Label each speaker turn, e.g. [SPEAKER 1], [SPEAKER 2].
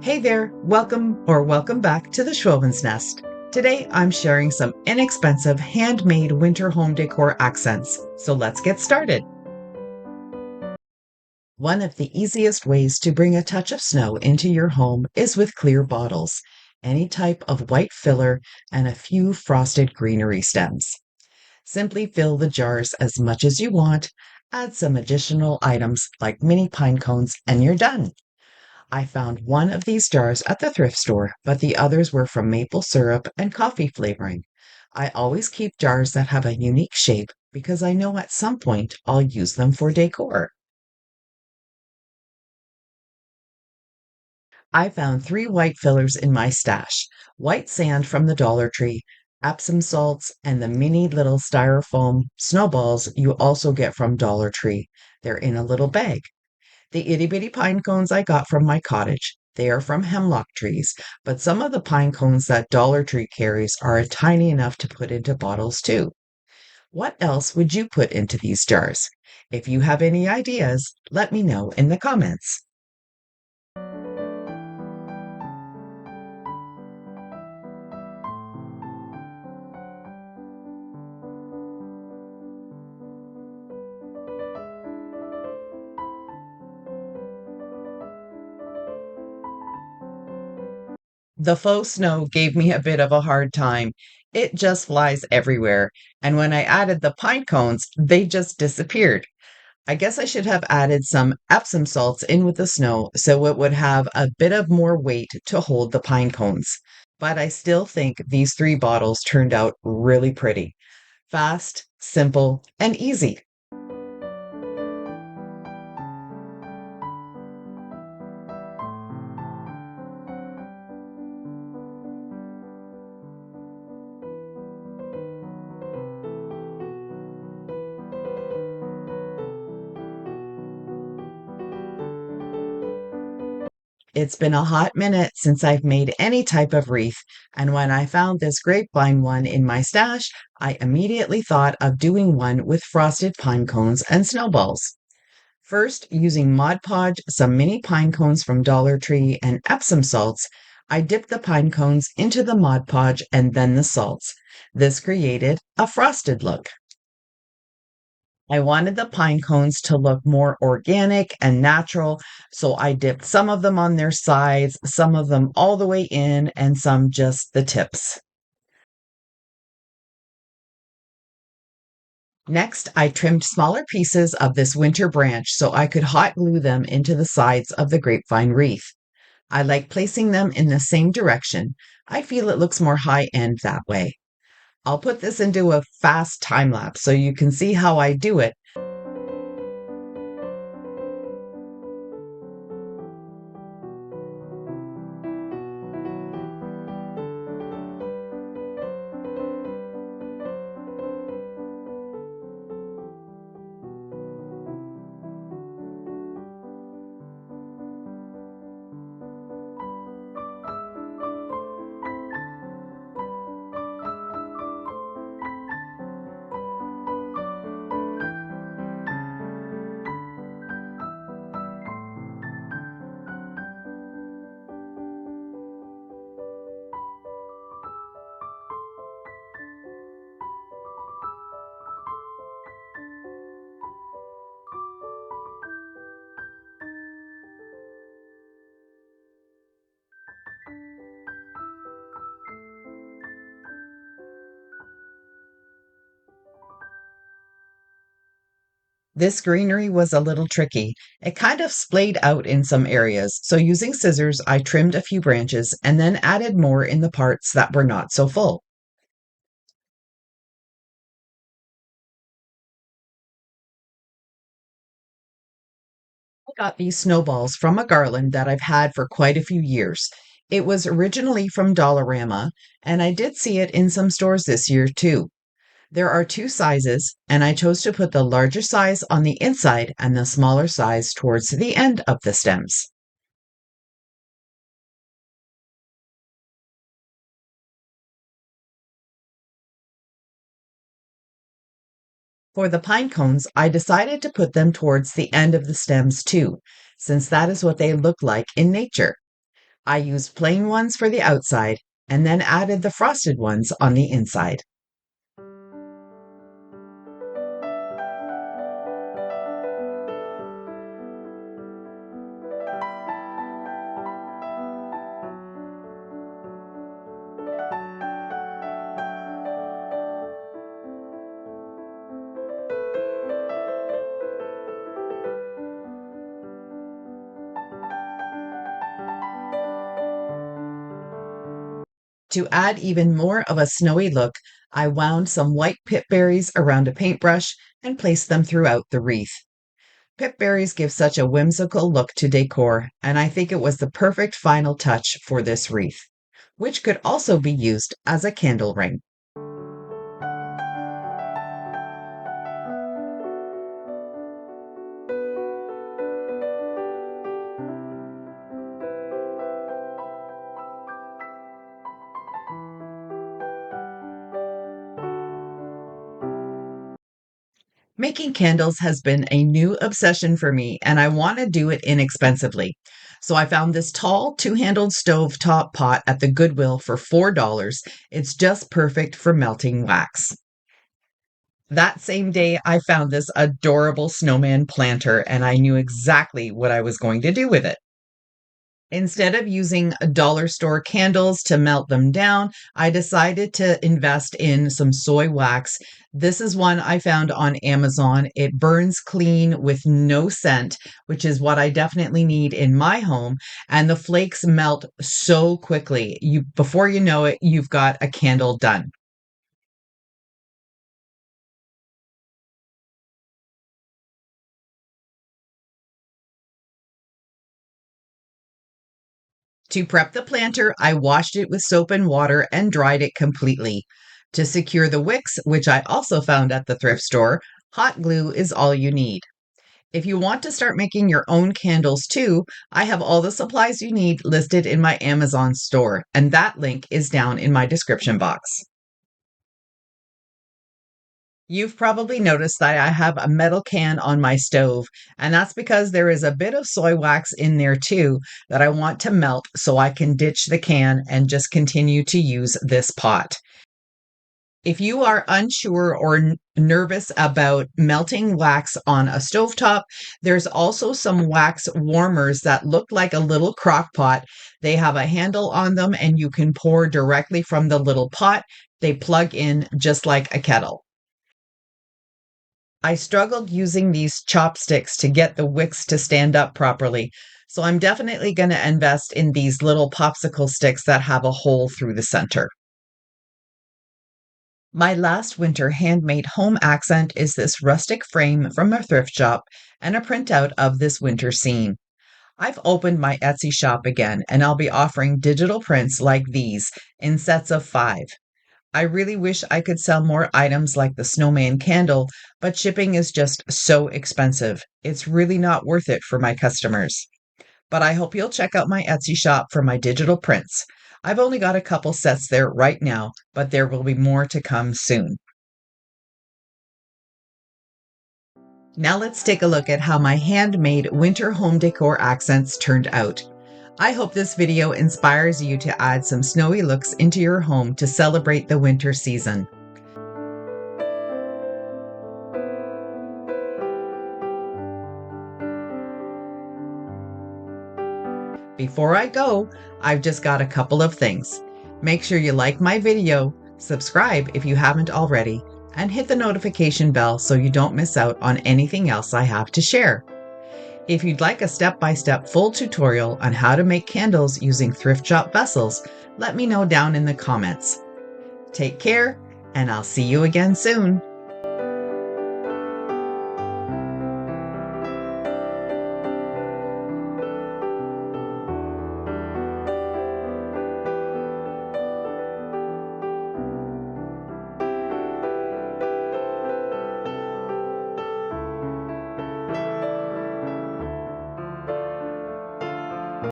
[SPEAKER 1] Hey there, welcome back to the Schwowin's Nest. Today I'm sharing some inexpensive handmade winter home decor accents, so let's get started. One of the easiest ways to bring a touch of snow into your home is with clear bottles, any type of white filler, and a few frosted greenery stems. Simply fill the jars as much as you want, add some additional items like mini pine cones, and you're done. I found one of these jars at the thrift store, but the others were from maple syrup and coffee flavoring. I always keep jars that have a unique shape because I know at some point I'll use them for decor. I found three white fillers in my stash: white sand from the Dollar Tree, Epsom salts, and the mini little styrofoam snowballs you also get from Dollar Tree. They're in a little bag. The itty bitty pine cones I got from my cottage. They are from hemlock trees, but some of the pine cones that Dollar Tree carries are tiny enough to put into bottles too. What else would you put into these jars? If you have any ideas, let me know in the comments. The faux snow gave me a bit of a hard time. It just flies everywhere, and when I added the pine cones, they just disappeared. I guess I should have added some Epsom salts in with the snow so it would have a bit of more weight to hold the pine cones. But I still think these three bottles turned out really pretty. Fast, simple, and easy. It's been a hot minute since I've made any type of wreath, and when I found this grapevine one in my stash, I immediately thought of doing one with frosted pine cones and snowballs. First, using Mod Podge, some mini pine cones from Dollar Tree, and Epsom salts, I dipped the pine cones into the Mod Podge and then the salts. This created a frosted look. I wanted the pine cones to look more organic and natural, so I dipped some of them on their sides, some of them all the way in, and some just the tips. Next, I trimmed smaller pieces of this winter branch so I could hot glue them into the sides of the grapevine wreath. I like placing them in the same direction. I feel it looks more high end that way. I'll put this into a fast time lapse so you can see how I do it. This greenery was a little tricky. It kind of splayed out in some areas, so using scissors, I trimmed a few branches and then added more in the parts that were not so full. I got these snowballs from a garland that I've had for quite a few years. It was originally from Dollarama, and I did see it in some stores this year too. There are two sizes, and I chose to put the larger size on the inside and the smaller size towards the end of the stems. For the pine cones, I decided to put them towards the end of the stems too, since that is what they look like in nature. I used plain ones for the outside and then added the frosted ones on the inside. To add even more of a snowy look, I wound some white pip berries around a paintbrush and placed them throughout the wreath. Pip berries give such a whimsical look to decor, and I think it was the perfect final touch for this wreath, which could also be used as a candle ring. Making candles has been a new obsession for me, and I want to do it inexpensively. So I found this tall two-handled stovetop pot at the Goodwill for $4. It's just perfect for melting wax. That same day, I found this adorable snowman planter, and I knew exactly what I was going to do with it. Instead of using dollar store candles to melt them down, I decided to invest in some soy wax. This is one I found on Amazon. It burns clean with no scent, which is what I definitely need in my home. And the flakes melt so quickly. Before you know it, you've got a candle done. To prep the planter, I washed it with soap and water and dried it completely. To secure the wicks, which I also found at the thrift store, hot glue is all you need. If you want to start making your own candles too, I have all the supplies you need listed in my Amazon store, and that link is down in my description box. You've probably noticed that I have a metal can on my stove, and that's because there is a bit of soy wax in there too that I want to melt so I can ditch the can and just continue to use this pot. If you are unsure or nervous about melting wax on a stovetop, there's also some wax warmers that look like a little crock pot. They have a handle on them and you can pour directly from the little pot. They plug in just like a kettle. I struggled using these chopsticks to get the wicks to stand up properly, so I'm definitely going to invest in these little popsicle sticks that have a hole through the center. My last winter handmade home accent is this rustic frame from a thrift shop and a printout of this winter scene. I've opened my Etsy shop again, and I'll be offering digital prints like these in sets of 5. I really wish I could sell more items like the snowman candle, but shipping is just so expensive. It's really not worth it for my customers. But I hope you'll check out my Etsy shop for my digital prints. I've only got a couple sets there right now, but there will be more to come soon. Now let's take a look at how my handmade winter home decor accents turned out. I hope this video inspires you to add some snowy looks into your home to celebrate the winter season. Before I go, I've just got a couple of things. Make sure you like my video, subscribe if you haven't already, and hit the notification bell so you don't miss out on anything else I have to share. If you'd like a step-by-step full tutorial on how to make candles using thrift shop vessels, let me know down in the comments. Take care, and I'll see you again soon.